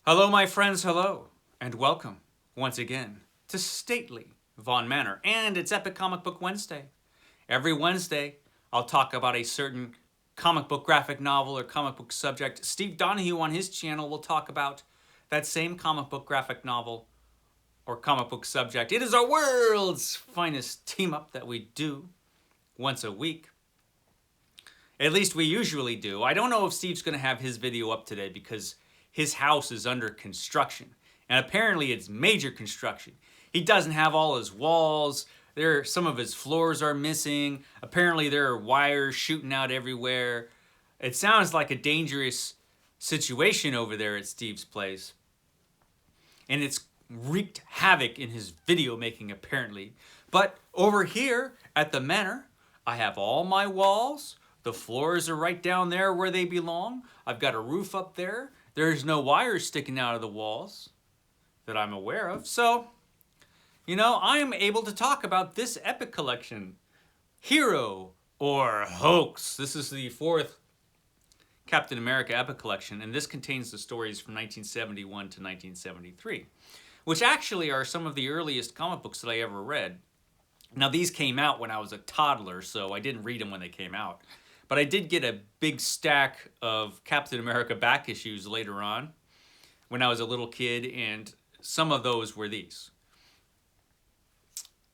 Hello, my friends, hello, and welcome once again to Stately Von Manor and it's Epic Comic Book Wednesday. Every Wednesday, I'll talk about a certain comic book graphic novel or comic book subject. Steve Donoghue on his channel will talk about that same comic book graphic novel or comic book subject. It is our world's finest team up that we do once a week. At least we usually do. I don't know if Steve's going to have his video up today because his house is under construction. And apparently it's major construction. He doesn't have all his walls. Some of his floors are missing. Apparently there are wires shooting out everywhere. It sounds like a dangerous situation over there at Steve's place. And it's wreaked havoc in his video making apparently. But over here at the manor, I have all my walls. The floors are right down there where they belong. I've got a roof up there. There's no wires sticking out of the walls that I'm aware of. So, I am able to talk about this epic collection, Hero or Hoax. This is the fourth Captain America epic collection, and this contains the stories from 1971 to 1973, which actually are some of the earliest comic books that I ever read. Now, these came out when I was a toddler, so I didn't read them when they came out. But I did get a big stack of Captain America back issues later on when I was a little kid, and some of those were these.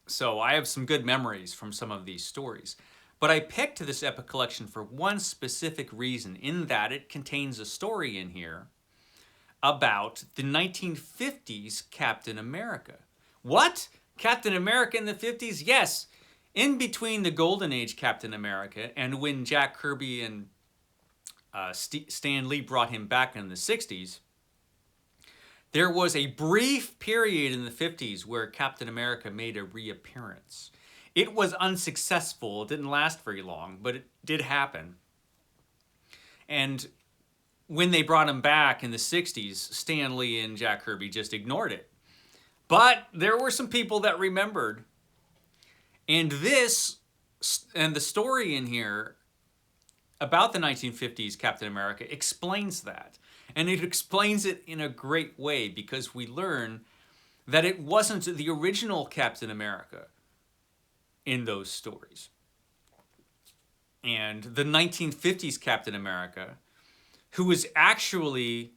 So I have some good memories from some of these stories. But I picked this epic collection for one specific reason, in that it contains a story in here about the 1950s Captain America. What? Captain America in the 50s? Yes. In between the Golden Age Captain America and when Jack Kirby and Stan Lee brought him back in the 60s, there was a brief period in the 50s where Captain America made a reappearance. It was unsuccessful. It didn't last very long, but it did happen. And when they brought him back in the 60s, Stan Lee and Jack Kirby just ignored it. But there were some people that remembered. And the story in here about the 1950s Captain America explains that. And it explains it in a great way because we learn that it wasn't the original Captain America in those stories. And the 1950s Captain America, who was actually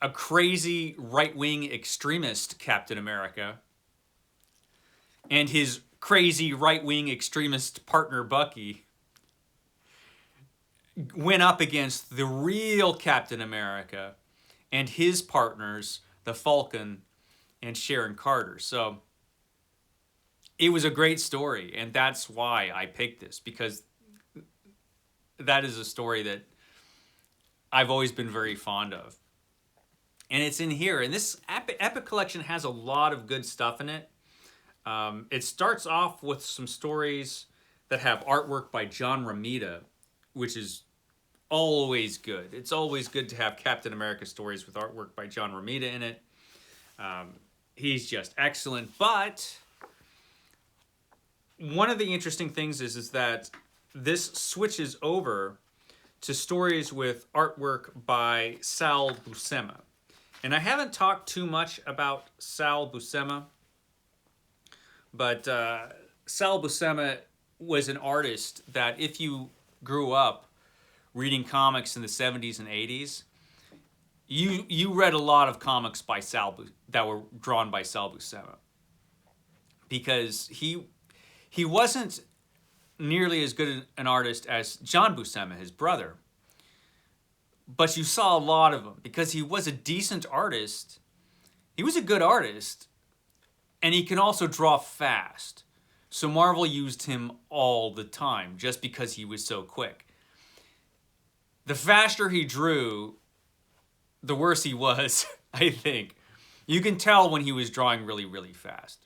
a crazy right-wing extremist Captain America, and his crazy right-wing extremist partner Bucky went up against the real Captain America and his partners, the Falcon and Sharon Carter. So it was a great story, and that's why I picked this, because that is a story that I've always been very fond of. And it's in here, and this epic collection has a lot of good stuff in it. It starts off with some stories that have artwork by John Romita, which is always good. It's always good to have Captain America stories with artwork by John Romita in it. He's just excellent. But one of the interesting things is that this switches over to stories with artwork by Sal Buscema. And I haven't talked too much about Sal Buscema, but Sal Buscema was an artist that if you grew up reading comics in the 70s and 80s, you read a lot of comics by that were drawn by Sal Buscema. Because he wasn't nearly as good an artist as John Buscema, his brother. But you saw a lot of him because he was a decent artist. He was a good artist. And he can also draw fast. So Marvel used him all the time just because he was so quick. The faster he drew, the worse he was, I think. You can tell when he was drawing really, really fast.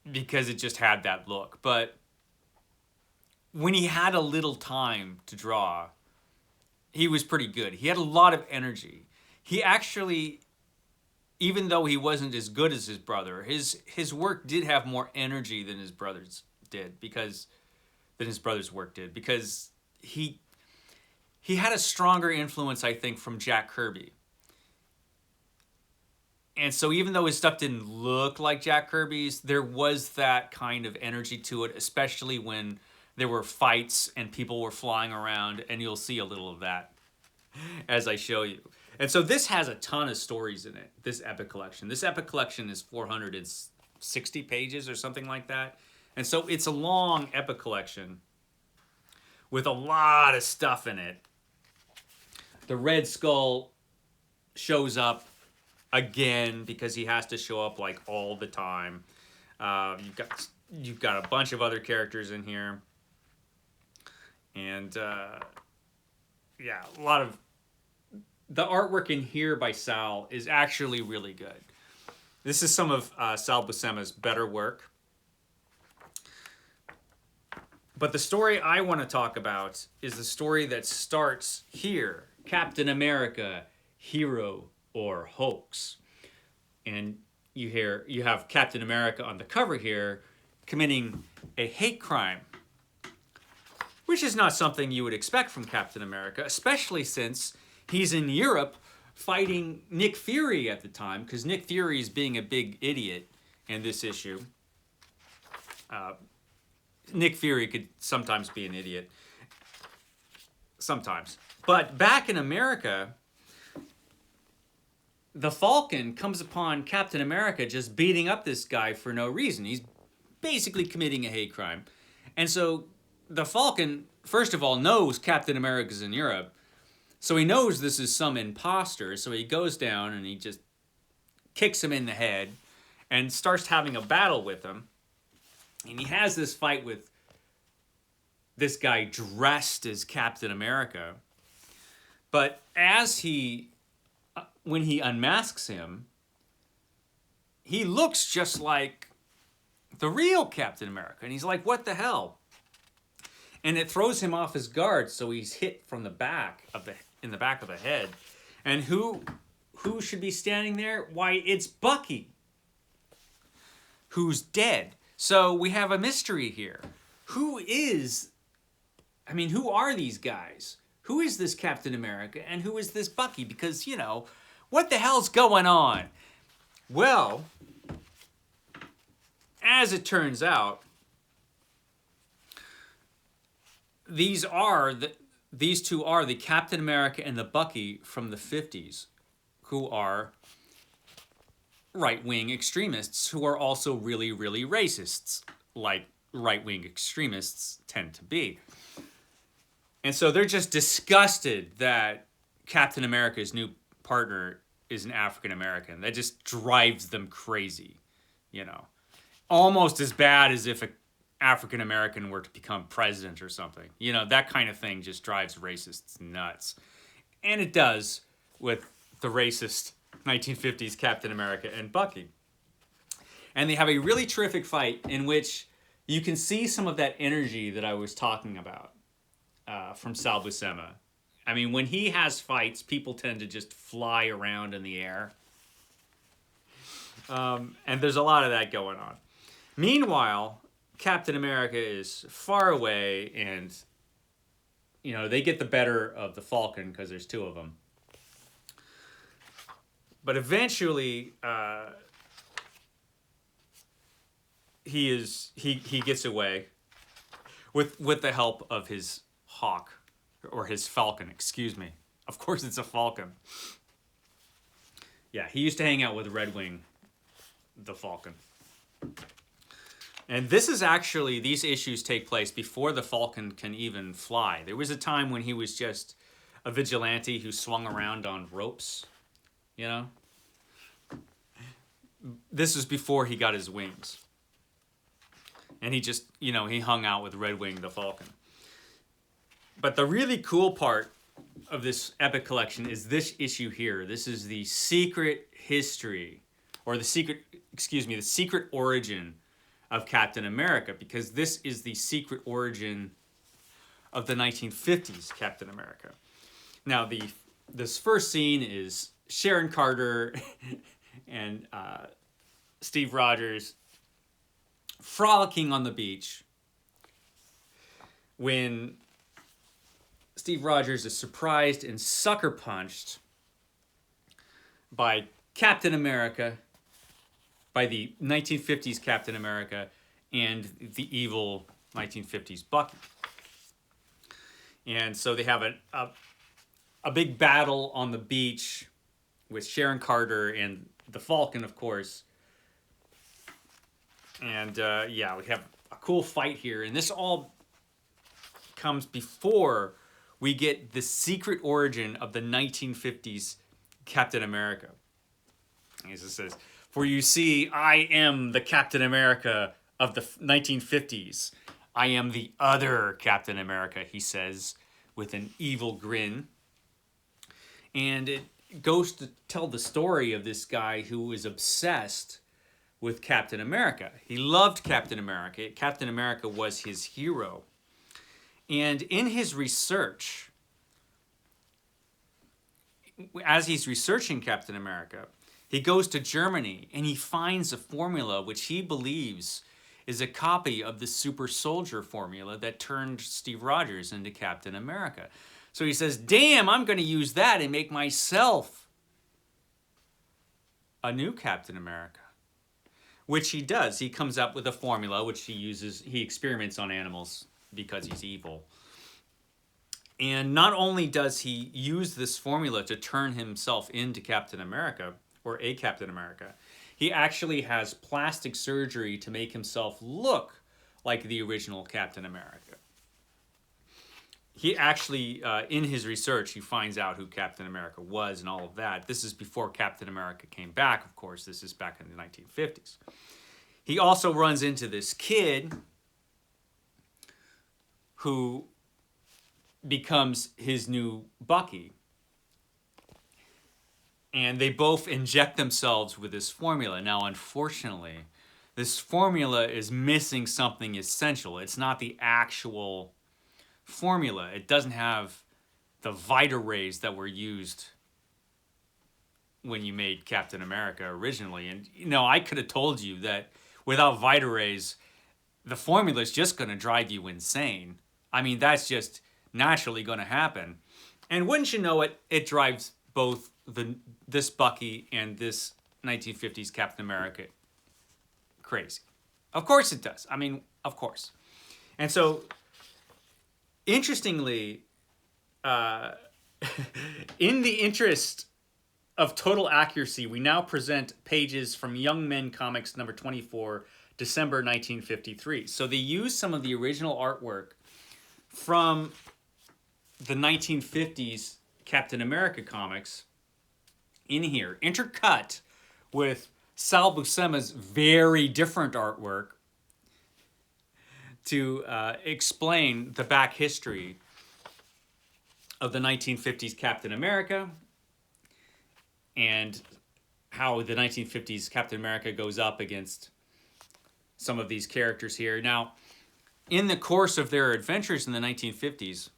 Because it just had that look. But when he had a little time to draw, he was pretty good. He had a lot of energy. He actually, even though he wasn't as good as his brother, his work did have more energy than his brother's work did, because he he had a stronger influence, I think, from Jack Kirby. And so even though his stuff didn't look like Jack Kirby's, there was that kind of energy to it, especially when there were fights and people were flying around, and you'll see a little of that as I show you. And so this has a ton of stories in it, this epic collection. This epic collection is 460 pages or something like that. And so it's a long epic collection with a lot of stuff in it. The Red Skull shows up again because he has to show up like all the time. You've got a bunch of other characters in here. And yeah, a lot of the artwork in here by Sal is actually really good. This is some of Sal Buscema's better work. But the story I want to talk about is the story that starts here. Captain America, Hero or Hoax. And you have Captain America on the cover here committing a hate crime, which is not something you would expect from Captain America, especially since he's in Europe fighting Nick Fury at the time, because Nick Fury is being a big idiot in this issue. Nick Fury could sometimes be an idiot. Sometimes. But back in America, the Falcon comes upon Captain America just beating up this guy for no reason. He's basically committing a hate crime. And so the Falcon, first of all, knows Captain America's in Europe. So he knows this is some imposter. So he goes down and he just kicks him in the head and starts having a battle with him. And he has this fight with this guy dressed as Captain America. But when he unmasks him, he looks just like the real Captain America. And he's like, what the hell? And it throws him off his guard, so he's hit from the back of the head. And who should be standing there? Why, it's Bucky, who's dead. So we have a mystery here. Who are these guys? Who is this Captain America and who is this Bucky? Because, what the hell's going on? Well, as it turns out, these two are the Captain America and the Bucky from the 50s, who are right-wing extremists who are also really, really racists, like right-wing extremists tend to be. And so they're just disgusted that Captain America's new partner is an African American. That just drives them crazy, Almost as bad as if an African American were to become president or something. That kind of thing just drives racists nuts. And it does with the racist 1950s Captain America and Bucky. And they have a really terrific fight in which you can see some of that energy that I was talking about from Sal Buscema. I mean, when he has fights, people tend to just fly around in the air. And there's a lot of that going on. Meanwhile, Captain America is far away and, they get the better of the Falcon because there's two of them. But eventually, he gets away with the help of his hawk, or his falcon, excuse me. Of course it's a falcon. Yeah, he used to hang out with Redwing, the Falcon. And these issues take place before the Falcon can even fly. There was a time when he was just a vigilante who swung around on ropes, This was before he got his wings. And he just, he hung out with Redwing the Falcon. But the really cool part of this epic collection is this issue here. This is the secret history, or the secret origin of Captain America, because this is the secret origin of the 1950s Captain America. Now, this first scene is Sharon Carter and Steve Rogers frolicking on the beach when Steve Rogers is surprised and sucker punched by Captain America, by the 1950s Captain America, and the evil 1950s Bucky. And so they have a big battle on the beach with Sharon Carter and the Falcon, of course. And yeah, we have a cool fight here. And this all comes before we get the secret origin of the 1950s Captain America. As it says, "For you see, I am the Captain America of the 1950s. I am the other Captain America," he says with an evil grin. And it goes to tell the story of this guy who was obsessed with Captain America. He loved Captain America. Captain America was his hero. And in his research, as he's researching Captain America, he goes to Germany and he finds a formula which he believes is a copy of the super soldier formula that turned Steve Rogers into Captain America. So he says, damn, I'm going to use that and make myself a new Captain America. Which he does. He comes up with a formula which he experiments on animals because he's evil. And not only does he use this formula to turn himself into Captain America, or a Captain America, he actually has plastic surgery to make himself look like the original Captain America. He actually, in his research, he finds out who Captain America was and all of that. This is before Captain America came back, of course. This is back in the 1950s. He also runs into this kid who becomes his new Bucky. And they both inject themselves with this formula. Now, unfortunately, this formula is missing something essential. It's not the actual formula. It doesn't have the Vita rays that were used when you made Captain America originally. And, you know, I could have told you that without Vita rays, the formula is just going to drive you insane. I mean, that's just naturally going to happen. And wouldn't you know it, it drives both this Bucky and this 1950s Captain America crazy. Of course it does. I mean, of course. And so, interestingly, in the interest of total accuracy, we now present pages from Young Men Comics number 24, December 1953. So they use some of the original artwork from the 1950s Captain America comics in here, intercut with Sal Buscema's very different artwork to explain the back history of the 1950s Captain America and how the 1950s Captain America goes up against some of these characters here. Now, in the course of their adventures in the 1950s,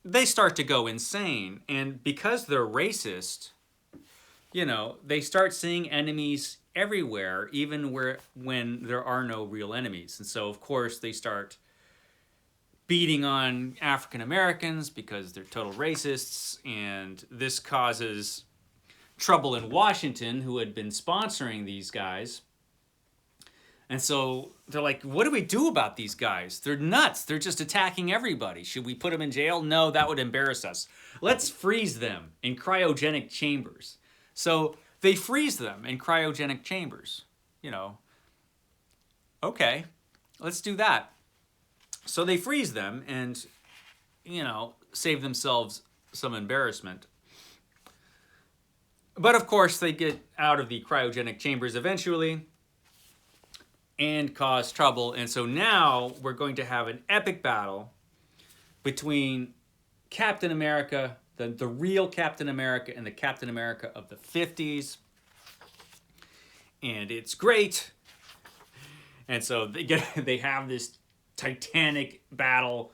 they start to go insane. And because they're racist, you know, they start seeing enemies everywhere, even when there are no real enemies. And so, of course, they start beating on African Americans because they're total racists. And this causes trouble in Washington, who had been sponsoring these guys. And so they're like, what do we do about these guys? They're nuts. They're just attacking everybody. Should we put them in jail? No, that would embarrass us. Let's freeze them in cryogenic chambers. So they freeze them in cryogenic chambers. You know, okay, let's do that. So they freeze them and, you know, save themselves some embarrassment. But of course, they get out of the cryogenic chambers eventually and cause trouble. And so now we're going to have an epic battle between Captain America, the real Captain America, and the Captain America of the 50s. And it's great. And so they have this titanic battle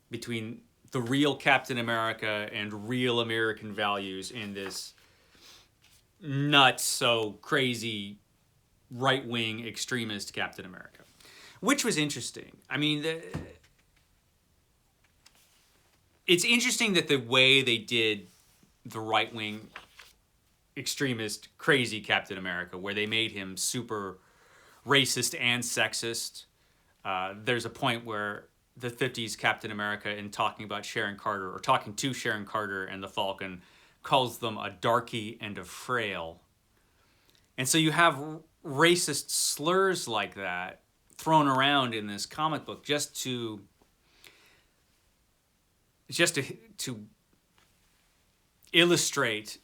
between the real Captain America and real American values in this nuts, so crazy right-wing extremist Captain America, which was interesting. I mean, it's interesting that the way they did the right-wing extremist crazy Captain America, where they made him super racist and sexist. There's a point where the 50s Captain America, in talking about Sharon Carter, or talking to Sharon Carter and the Falcon, calls them a darky and a frail. And so you have racist slurs like that thrown around in this comic book just to illustrate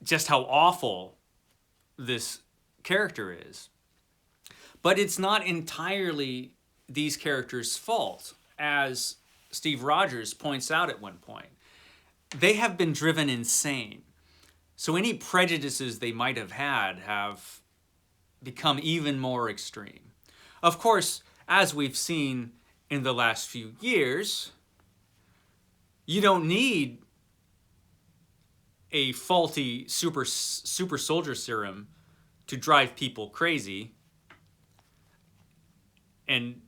just how awful this character is. But it's not entirely these characters' fault, as Steve Rogers points out at one point. They have been driven insane. So any prejudices they might have had have become even more extreme. Of course, as we've seen in the last few years, you don't need a faulty super soldier serum to drive people crazy and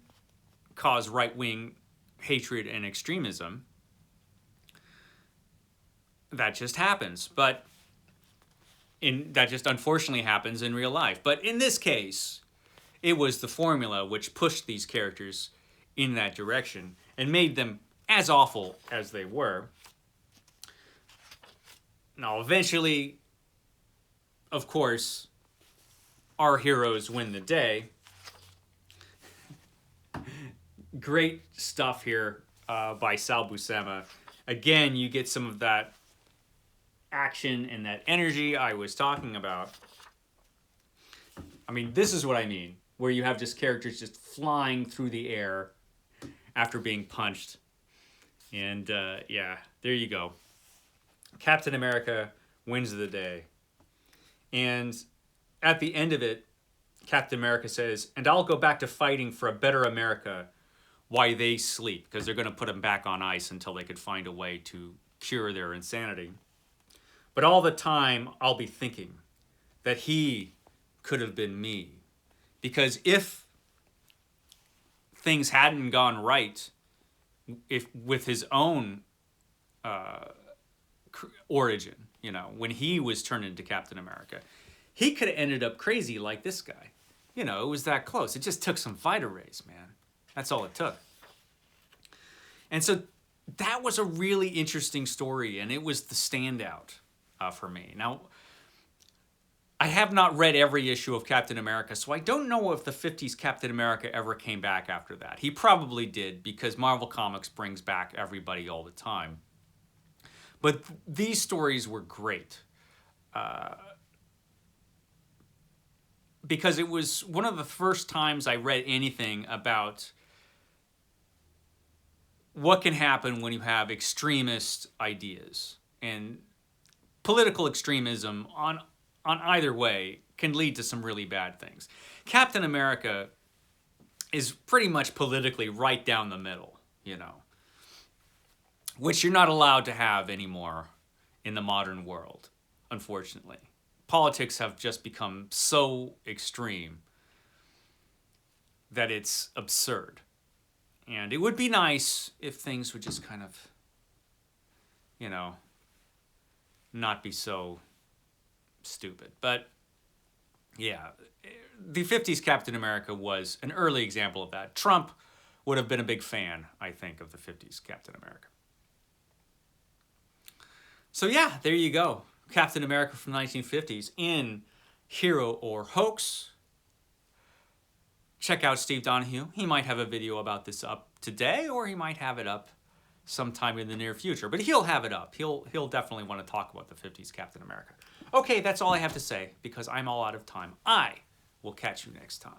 cause right-wing hatred and extremism. That just happens. But that just unfortunately happens in real life. But in this case, it was the formula which pushed these characters in that direction and made them as awful as they were. Now, eventually, of course, our heroes win the day. Great stuff here by Sal Buscema. Again, you get some of that action and that energy I was talking about. I mean, this is what I mean, where you have just characters just flying through the air after being punched. And yeah, there you go. Captain America wins the day. And at the end of it, Captain America says, "And I'll go back to fighting for a better America while they sleep," because they're going to put them back on ice until they could find a way to cure their insanity. "But all the time, I'll be thinking that he could have been me. Because if things hadn't gone right, if with his own origin, you know, when he was turned into Captain America, he could have ended up crazy like this guy. You know, it was that close. It just took some Vita rays, man. That's all it took." And so that was a really interesting story, and it was the standout for me. Now, I have not read every issue of Captain America, so I don't know if the 50s Captain America ever came back after that. He probably did, because Marvel Comics brings back everybody all the time. But these stories were great. Because it was one of the first times I read anything about what can happen when you have extremist ideas. And political extremism on either way can lead to some really bad things. Captain America is pretty much politically right down the middle, you know, which you're not allowed to have anymore in the modern world, unfortunately. Politics have just become so extreme that it's absurd. And it would be nice if things would just kind of, you know, not be so stupid. But yeah, the 50s Captain America was an early example of that. Trump would have been a big fan, I think, of the 50s Captain America. So yeah, there you go. Captain America from the 1950s in Hero or Hoax. Check out Steve Donoghue. He might have a video about this up today, or he might have it up sometime in the near future. But he'll have it up. He'll definitely want to talk about the 50s Captain America. Okay, that's all I have to say, because I'm all out of time. I will catch you next time.